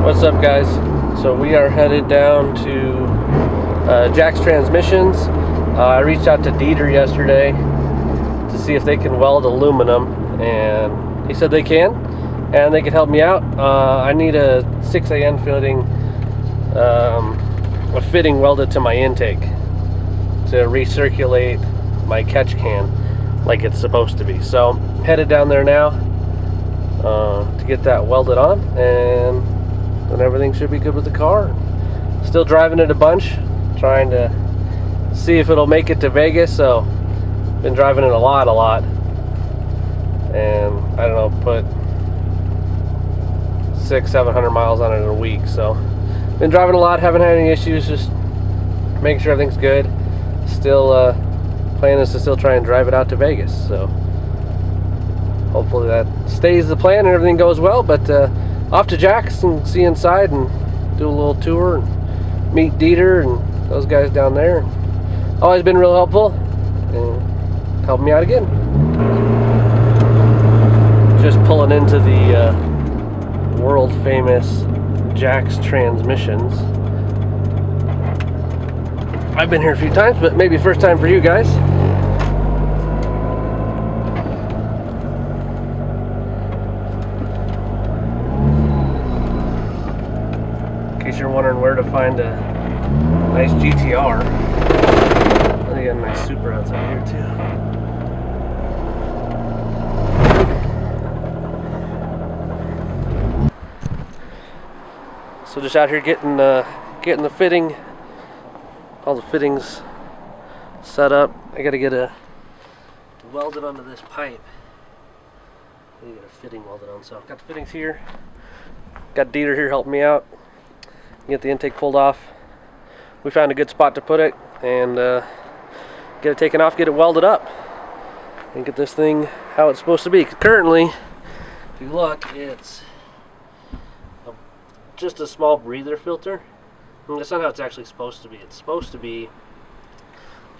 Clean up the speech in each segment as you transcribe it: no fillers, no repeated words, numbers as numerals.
What's up, guys? So we are headed down to Jack's Transmissions. I reached out to Dieter yesterday to see if they can weld aluminum, and he said they can, and they can help me out. I need a 6AN fitting, a fitting welded to my intake to recirculate my catch can like it's supposed to be. So headed down there now to get that welded on, and then everything should be good with the car. Still driving it a bunch, trying to see if it'll make it to Vegas. So been driving it a lot, and I don't know, put 600-700 miles on it in a week. So been driving a lot, haven't had any issues, just making sure everything's good. Still plan is to still try and drive it out to Vegas, so hopefully that stays the plan and everything goes well. But off to Jack's and see inside and do a little tour and meet Dieter and those guys down there. Always been real helpful and helping me out again. Just pulling into the world famous Jack's Transmissions. I've been here a few times, but maybe first time for you guys. In case you're wondering where to find a nice GTR. They got a nice Supra outside here too. So just out here getting the fitting. All the fittings set up. I gotta get a welded onto this pipe. I need to get a fitting welded on. So I've got the fittings here. Got Dieter here helping me out. Get the intake pulled off. We found a good spot to put it and get it taken off, get it welded up, and get this thing how it's supposed to be. Currently, if you look, it's just a small breather filter. That's not how it's actually supposed to be. It's supposed to be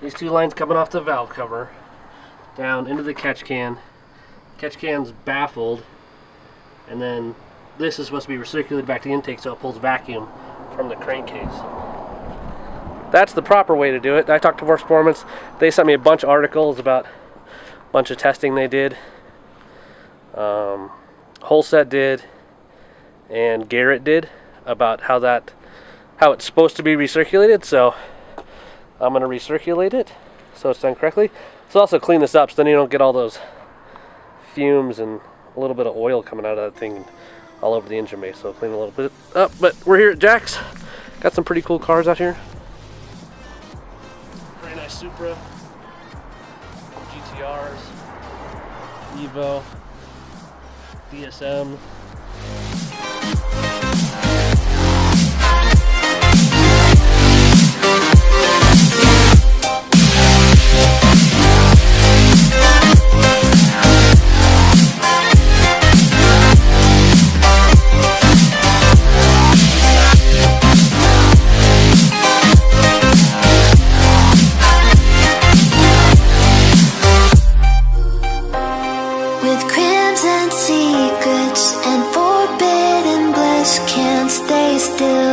these two lines coming off the valve cover down into the catch can. Catch can's baffled, and then this is supposed to be recirculated back to the intake so it pulls vacuum from the crankcase. That's the proper way to do it. I talked to Force Performance. They sent me a bunch of articles about a bunch of testing they did. Wholeset did, and Garrett did, about how it's supposed to be recirculated. So I'm going to recirculate it so it's done correctly. So also clean this up so then you don't get all those fumes and a little bit of oil coming out of that thing all over the engine bay. So clean a little bit up. But we're here at Jack's. Got some pretty cool cars out here. Very nice Supra, GTRs, Evo, DSM.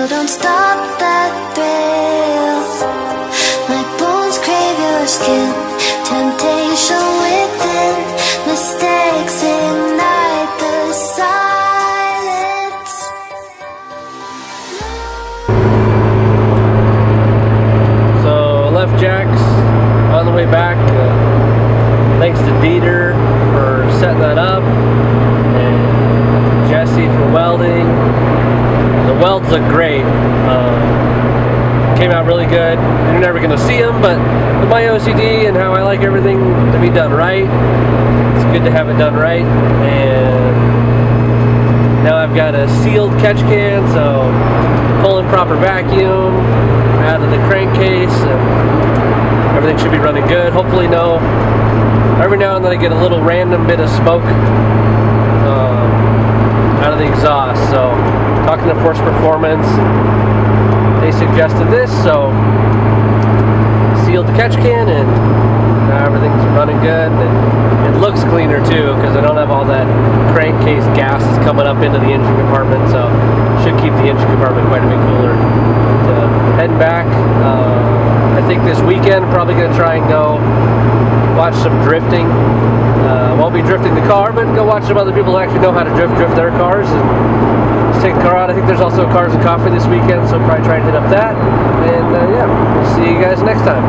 Don't stop that thrill. My bones crave your skin. Temptation within. Mistakes ignite the silence. So I left Jack's on the way back. Thanks to Dieter for setting that up, and Jesse for welding. The welds look great. Came out really good. You're never going to see them, but with my OCD and how I like everything to be done right, it's good to have it done right. And now I've got a sealed catch can, so pulling proper vacuum out of the crankcase, and everything should be running good. Hopefully every now and then I get a little random bit of smoke out of the exhaust. So talking to Force Performance, they suggested this, so sealed the catch can, and now everything's running good. And it looks cleaner too, because I don't have all that crankcase gases coming up into the engine compartment, so should keep the engine compartment quite a bit cooler. But, heading back, I think this weekend I'm probably going to try and go watch some drifting. Won't be drifting the car, but go watch some other people who actually know how to drift their cars, and just take the car out. I think there's also Cars and Coffee this weekend, so I'll probably try and hit up that. And yeah, we'll see you guys next time.